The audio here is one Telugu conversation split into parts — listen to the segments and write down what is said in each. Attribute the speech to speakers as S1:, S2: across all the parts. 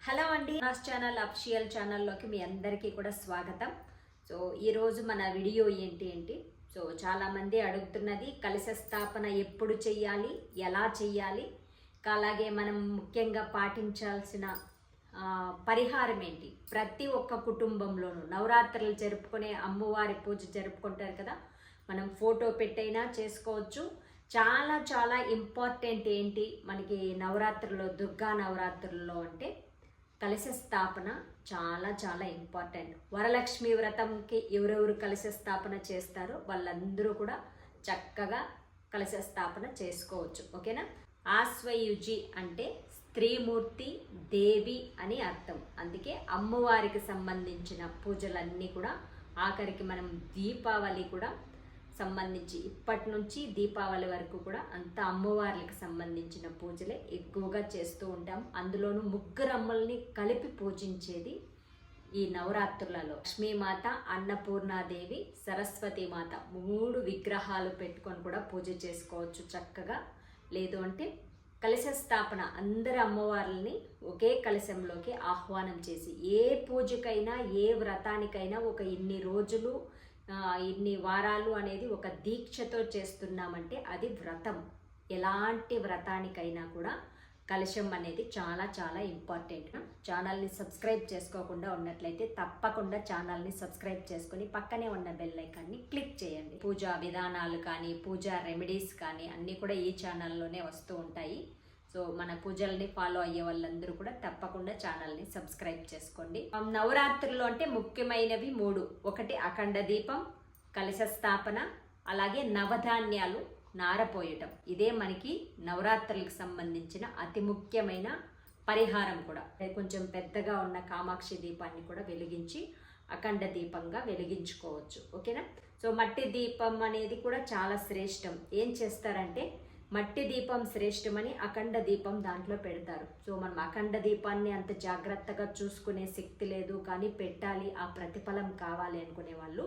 S1: హలో అండి, నా ఛానల్ అఫిషియల్ ఛానల్లోకి మీ అందరికీ కూడా స్వాగతం. సో ఈరోజు మన వీడియో ఏంటి సో చాలామంది అడుగుతున్నది కలశ స్థాపన ఎప్పుడు చెయ్యాలి, ఎలా చెయ్యాలి, అలాగే మనం ముఖ్యంగా పాటించాల్సిన పరిహారం ఏంటి. ప్రతి ఒక్క కుటుంబంలోనూ నవరాత్రులు జరుపుకునే అమ్మవారి పూజ జరుపుకుంటారు కదా, మనం ఫోటో పెట్టైనా చేసుకోవచ్చు. చాలా చాలా ఇంపార్టెంట్ ఏంటి మనకి నవరాత్రుల్లో, దుర్గా నవరాత్రుల్లో అంటే కలశ స్థాపన చాలా చాలా ఇంపార్టెంట్. వరలక్ష్మి వ్రతంకి ఎవరెవరు కలశ స్థాపన చేస్తారో వాళ్ళందరూ కూడా చక్కగా కలశ స్థాపన చేసుకోవచ్చు. ఓకేనా. ఆశ్వయుజి అంటే స్త్రీమూర్తి, దేవి అని అర్థం. అందుకే అమ్మవారికి సంబంధించిన పూజలన్నీ కూడా, ఆఖరికి మనం దీపావళి కూడా సంబంధించి ఇప్పటి నుంచి దీపావళి వరకు కూడా అంత అమ్మవార్లకు సంబంధించిన పూజలే ఎక్కువగా చేస్తూ ఉంటాం. అందులోనూ ముగ్గురు అమ్మల్ని కలిపి పూజించేది ఈ నవరాత్రులలో. లక్ష్మీమాత, అన్నపూర్ణాదేవి, సరస్వతి మాత 3 విగ్రహాలు పెట్టుకొని కూడా పూజ చేసుకోవచ్చు చక్కగా. లేదు అంటే కలశ స్థాపన, అందరి అమ్మవార్లని ఒకే కలశంలోకి ఆహ్వానం చేసి ఏ పూజకైనా ఏ వ్రతానికైనా ఒక ఇన్ని రోజులు ఇన్ని వారాలు అనేది ఒక దీక్షతో చేస్తున్నామంటే అది వ్రతం. ఎలాంటి వ్రతానికైనా కూడా కలశం అనేది చాలా చాలా ఇంపార్టెంట్. ఛానల్ని సబ్స్క్రైబ్ చేసుకోకుండా ఉన్నట్లయితే తప్పకుండా ఛానల్ని సబ్స్క్రైబ్ చేసుకొని పక్కనే ఉన్న బెల్ ఐకాన్ని క్లిక్ చేయండి. పూజా విధానాలు కానీ, పూజా రెమెడీస్ కానీ అన్నీ కూడా ఈ ఛానల్లోనే వస్తూ ఉంటాయి. సో మన పూజల్ని ఫాలో అయ్యే వాళ్ళందరూ కూడా తప్పకుండా ఛానల్ని సబ్స్క్రైబ్ చేసుకోండి. నవరాత్రులు అంటే ముఖ్యమైనవి 3. ఒకటి అఖండ దీపం, కలశ స్థాపన, అలాగే నవధాన్యాలు నారపోయటం. ఇదే మనకి నవరాత్రులకు సంబంధించిన అతి ముఖ్యమైన పరిహారం కూడా. కొంచెం పెద్దగా ఉన్న కామాక్షి దీపాన్ని కూడా వెలిగించి అఖండ దీపంగా వెలిగించుకోవచ్చు. ఓకేనా. సో మట్టి దీపం అనేది కూడా చాలా శ్రేష్టం. ఏం చేస్తారంటే మట్టి దీపం శ్రేష్టమని అఖండ దీపం దాంట్లో పెడతారు. సో మనం అఖండ దీపాన్ని అంత జాగ్రత్తగా చూసుకునే శక్తి లేదు, కానీ పెట్టాలి, ఆ ప్రతిఫలం కావాలి అనుకునే వాళ్ళు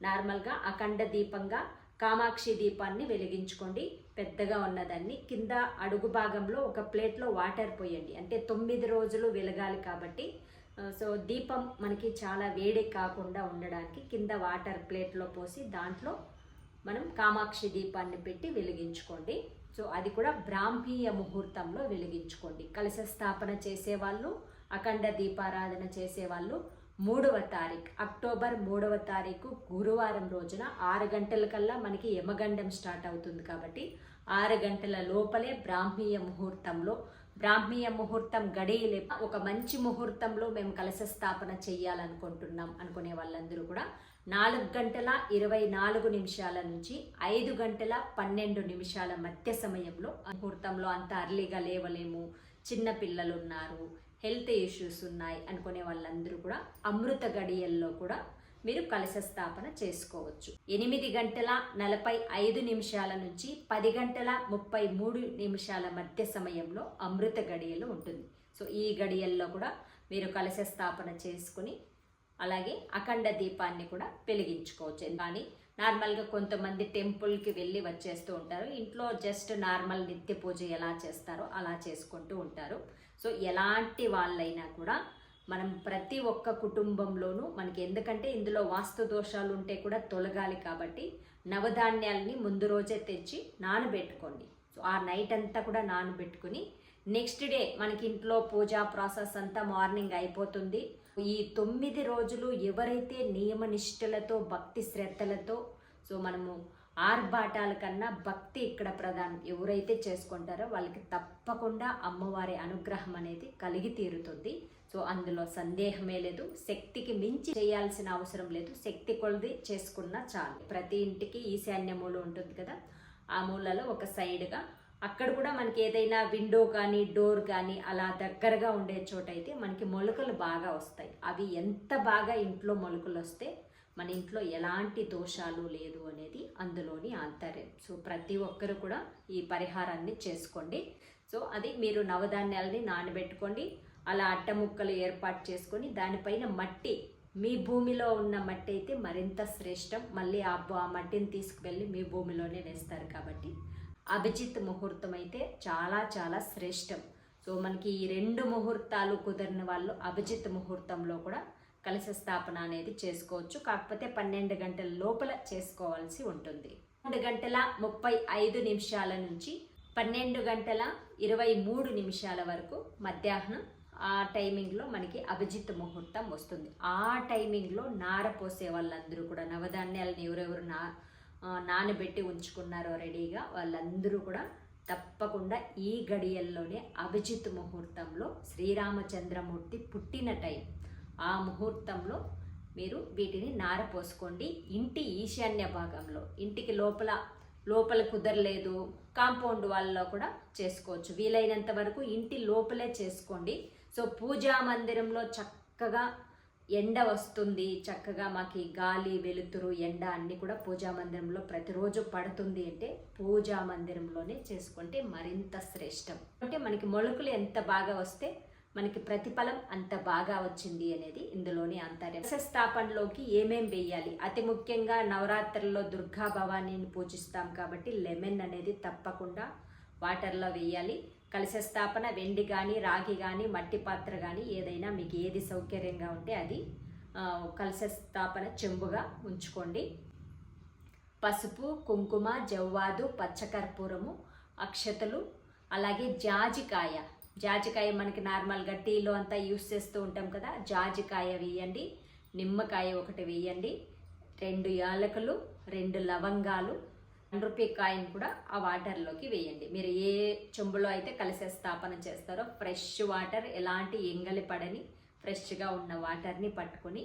S1: నార్మల్గా అఖండ దీపంగా కామాక్షి దీపాన్ని వెలిగించుకోండి. పెద్దగా ఉన్నదాన్ని కింద అడుగు భాగంలో ఒక ప్లేట్లో వాటర్ పోయండి. అంటే 9 రోజులు వెలగాలి కాబట్టి సో దీపం మనకి చాలా వేడి కాకుండా ఉండడానికి కింద వాటర్ ప్లేట్లో పోసి దాంట్లో మనం కామాక్షి దీపాన్ని పెట్టి వెలిగించుకోండి. సో అది కూడా బ్రాహ్మీయ ముహూర్తంలో వెలిగించుకోండి. కలశ స్థాపన చేసేవాళ్ళు, అఖండ దీపారాధన చేసేవాళ్ళు 3వ తారీఖు అక్టోబర్ 3వ తారీఖు గురువారం రోజున 6 గంటలకల్లా మనకి యమగండం స్టార్ట్ అవుతుంది కాబట్టి 6 గంటల లోపలే బ్రాహ్మీయ ముహూర్తంలో, బ్రాహ్మీయ ముహూర్తం గడియలే ఒక మంచి ముహూర్తంలో మేము కలశ స్థాపన చెయ్యాలనుకుంటున్నాం అనుకునే వాళ్ళందరూ కూడా 4 గంటల 24 నిమిషాల నుంచి 5 గంటల 12 నిమిషాల మధ్య సమయంలో, ముహూర్తంలో అంత అర్లీగా లేవలేము, చిన్న పిల్లలు ఉన్నారు, హెల్త్ ఇష్యూస్ ఉన్నాయి అనుకునే వాళ్ళందరూ కూడా అమృత గడియల్లో కూడా మీరు కలశ స్థాపన చేసుకోవచ్చు. 8 గంటల 45 నిమిషాల నుంచి 10 గంటల 33 నిమిషాల మధ్య సమయంలో అమృత గడియలు ఉంటుంది. సో ఈ గడియల్లో కూడా మీరు కలశ స్థాపన చేసుకుని అలాగే అఖండ దీపాన్ని కూడా వెలిగించుకోవచ్చు. కానీ నార్మల్గా కొంతమంది టెంపుల్కి వెళ్ళి వచ్చేస్తూ ఉంటారు, ఇంట్లో జస్ట్ నార్మల్ నిత్య పూజ ఎలా చేస్తారో అలా చేసుకుంటూ ఉంటారు. సో ఎలాంటి వాళ్ళైనా కూడా మనం ప్రతి ఒక్క కుటుంబంలోనూ మనకి, ఎందుకంటే ఇందులో వాస్తు దోషాలు ఉంటే కూడా తొలగాలి కాబట్టి నవధాన్యాలని ముందు రోజే తెచ్చి నానబెట్టుకోండి. సో ఆ నైట్ అంతా కూడా నానబెట్టుకుని నెక్స్ట్ డే మనకి ఇంట్లో పూజా ప్రాసెస్ అంతా మార్నింగ్ అయిపోతుంది. ఈ 9 రోజులు ఎవరైతే నియమనిష్టలతో, భక్తి శ్రద్ధలతో, సో మనము ఆర్భాటాల కన్నా భక్తి ఇక్కడ ప్రధానం, ఎవరైతే చేసుకుంటారో వాళ్ళకి తప్పకుండా అమ్మవారి అనుగ్రహం అనేది కలిగి తీరుతుంది. సో అందులో సందేహమే లేదు. శక్తికి మించి చేయాల్సిన అవసరం లేదు, శక్తి కొలది చేసుకున్నా చాలు. ప్రతి ఇంటికి ఈశాన్య మూల ఉంటుంది కదా, ఆ మూలలో ఒక సైడ్గా అక్కడ కూడా మనకి ఏదైనా విండో కానీ డోర్ కానీ అలా దగ్గరగా ఉండే చోట అయితే మనకి మొలకలు బాగా వస్తాయి. అవి ఎంత బాగా ఇంట్లో మొలకలు వస్తే మన ఇంట్లో ఎలాంటి దోషాలు లేదు అనేది అందులోని ఆంతర్యం. సో ప్రతి ఒక్కరు కూడా ఈ పరిహారాన్ని చేసుకోండి. సో అది మీరు నవధాన్యాలని నానబెట్టుకోండి, అలా అట్టముక్కలు ఏర్పాటు చేసుకొని దానిపైన మట్టి, మీ భూమిలో ఉన్న మట్టి అయితే మరింత శ్రేష్టం. మళ్ళీ ఆ మట్టిని తీసుకువెళ్ళి మీ భూమిలోనే వేస్తారు కాబట్టి అభిజిత్ ముహూర్తం అయితే చాలా చాలా శ్రేష్టం. సో మనకి ఈ 2 ముహూర్తాలు కుదిరిన వాళ్ళు అభిజిత్ ముహూర్తంలో కూడా కలశ స్థాపన అనేది చేసుకోవచ్చు. కాకపోతే 12 గంటల లోపల చేసుకోవాల్సి ఉంటుంది. 2 గంటల 35 నిమిషాల నుంచి 12 గంటల 23 నిమిషాల వరకు మధ్యాహ్నం ఆ టైమింగ్లో మనకి అభిజిత్ ముహూర్తం వస్తుంది. ఆ టైమింగ్లో నార పోసే వాళ్ళందరూ కూడా నవధాన్యాలను ఎవరెవరు నానబెట్టి ఉంచుకున్నారో రెడీగా వాళ్ళందరూ కూడా తప్పకుండా ఈ గడియల్లోనే అభిజిత్ ముహూర్తంలో శ్రీరామచంద్రమూర్తి పుట్టిన టైం ఆ ముహూర్తంలో మీరు వీటిని నార పోసుకోండి. ఇంటి ఈశాన్య భాగంలో, ఇంటికి లోపల కుదరలేదు కాంపౌండ్ వాళ్ళలో కూడా చేసుకోవచ్చు. వీలైనంత వరకు ఇంటి లోపలే చేసుకోండి. సో పూజా మందిరంలో చక్కగా ఎండ వస్తుంది, చక్కగా మాకు గాలి వెలుతురు ఎండ అన్నీ కూడా పూజా మందిరంలో ప్రతిరోజు పడుతుంది అంటే పూజా మందిరంలోనే చేసుకుంటే మరింత శ్రేష్టం. అంటే మనకి మొలకలు ఎంత బాగా వస్తే మనకి ప్రతిఫలం అంత బాగా వచ్చింది అనేది ఇందులోనే అంటారు. కలశ స్థాపనలోకి ఏమేం వేయాలి, అతి ముఖ్యంగా నవరాత్రుల్లో దుర్గా భవానీని పూజిస్తాం కాబట్టి లెమన్ అనేది తప్పకుండా వాటర్లో వేయాలి. కలశ స్థాపన వెండి కానీ రాగి కానీ మట్టి పాత్ర కానీ ఏదైనా మీకు ఏది సౌకర్యంగా ఉంటే అది కలశ స్థాపన చెంబుగా ఉంచుకోండి. పసుపు, కుంకుమ, జవ్వాదు, పచ్చకర్పూరము, అక్షతలు, అలాగే జాజికాయ మనకి నార్మల్గా టీలో అంతా యూస్ చేస్తూ ఉంటాం కదా, జాజికాయ వేయండి. నిమ్మకాయ ఒకటి వేయండి. 2 యాలకులు, 2 లవంగాలు, 1 రూపాయి కాయిన్ కూడా ఆ వాటర్లోకి వేయండి. మీరు ఏ చెంబులో అయితే కలశ స్థాపన చేస్తారో ఫ్రెష్ వాటర్, ఎలాంటి ఎంగలి పడని ఫ్రెష్గా ఉన్న వాటర్ని పట్టుకొని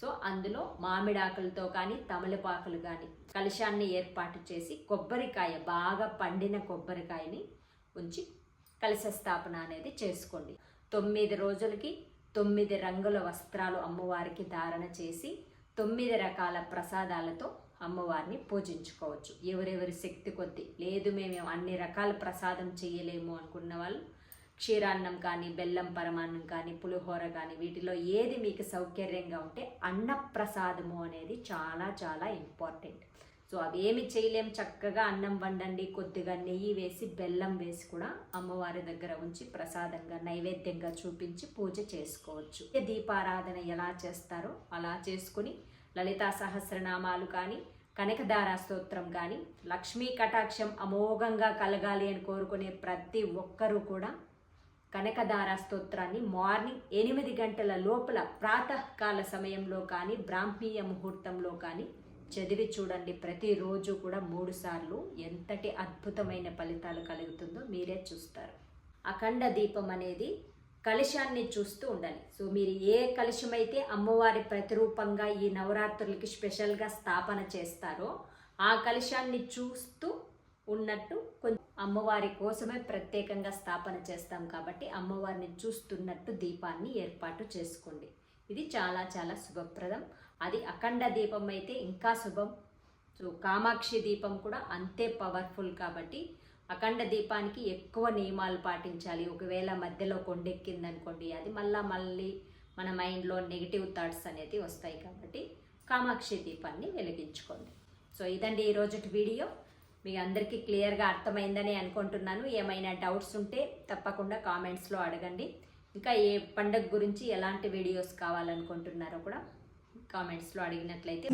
S1: సో అందులో మామిడాకులతో కానీ తమలపాకులు కానీ కలశాన్ని ఏర్పాటు చేసి కొబ్బరికాయ, బాగా పండిన కొబ్బరికాయని ఉంచి కలశ స్థాపన అనేది చేసుకోండి. 9 రోజులకి 9 రంగుల వస్త్రాలు అమ్మవారికి ధారణ చేసి 9 రకాల ప్రసాదాలతో అమ్మవారిని పూజించుకోవచ్చు. ఎవరెవరి శక్తి కొద్దీ. లేదు మేము అన్ని రకాల ప్రసాదం చేయలేము అనుకున్న వాళ్ళు క్షీరాన్నం కానీ, బెల్లం పరమాన్నం కానీ, పులిహోర కానీ వీటిలో ఏది మీకు సౌకర్యంగా ఉంటే అన్నప్రసాదము అనేది చాలా చాలా ఇంపార్టెంట్. సో అవేమి చేయలేం, చక్కగా అన్నం వండండి, కొద్దిగా నెయ్యి వేసి బెల్లం వేసి కూడా అమ్మవారి దగ్గర ఉంచి ప్రసాదంగా నైవేద్యంగా చూపించి పూజ చేసుకోవచ్చు. దీపారాధన ఎలా చేస్తారో అలా చేసుకుని లలితా సహస్రనామాలు కానీ, కనకదార స్తోత్రం కానీ, లక్ష్మీ కటాక్షం అమోఘంగా కలగాలి అని కోరుకునే ప్రతి ఒక్కరూ కూడా కనకదార స్తోత్రాన్ని మార్నింగ్ 8 గంటల లోపల ప్రాతకాల సమయంలో కానీ, బ్రాహ్మీయ ముహూర్తంలో కానీ చదివి చూడండి. ప్రతిరోజు కూడా 3 సార్లు ఎంతటి అద్భుతమైన ఫలితాలు కలుగుతుందో మీరే చూస్తారు. అఖండ దీపం అనేది కలశాన్ని చూస్తూ ఉండాలి. సో మీరు ఏ కలశం అయితే అమ్మవారి ప్రతిరూపంగా ఈ నవరాత్రులకి స్పెషల్గా స్థాపన చేస్తారో ఆ కలశాన్ని చూస్తూ ఉన్నట్టు కొంచెం అమ్మవారి కోసమే ప్రత్యేకంగా స్థాపన చేస్తాం కాబట్టి అమ్మవారిని చూస్తున్నట్టు దీపాన్ని ఏర్పాటు చేసుకోండి. ఇది చాలా చాలా శుభప్రదం. అది అఖండ దీపం అయితే ఇంకా శుభం. సో కామాక్షి దీపం కూడా అంతే పవర్ఫుల్ కాబట్టి అఖండ దీపానికి ఎక్కువ నియమాలు పాటించాలి. ఒకవేళ మధ్యలో కొండెక్కిందనుకోండి అది మళ్ళీ మన మైండ్లో నెగిటివ్ థాట్స్ అనేది వస్తాయి కాబట్టి కామాక్షి దీపాన్ని వెలిగించుకోండి. సో ఇదండి ఈరోజుటి వీడియో. మీ అందరికీ క్లియర్గా అర్థమైందని అనుకుంటున్నాను. ఏమైనా డౌట్స్ ఉంటే తప్పకుండా కామెంట్స్లో అడగండి. ఇంకా ఏ పండుగ గురించి ఎలాంటి వీడియోస్ కావాలనుకుంటున్నారో కూడా కామెంట్స్లో అడిగినట్లయితే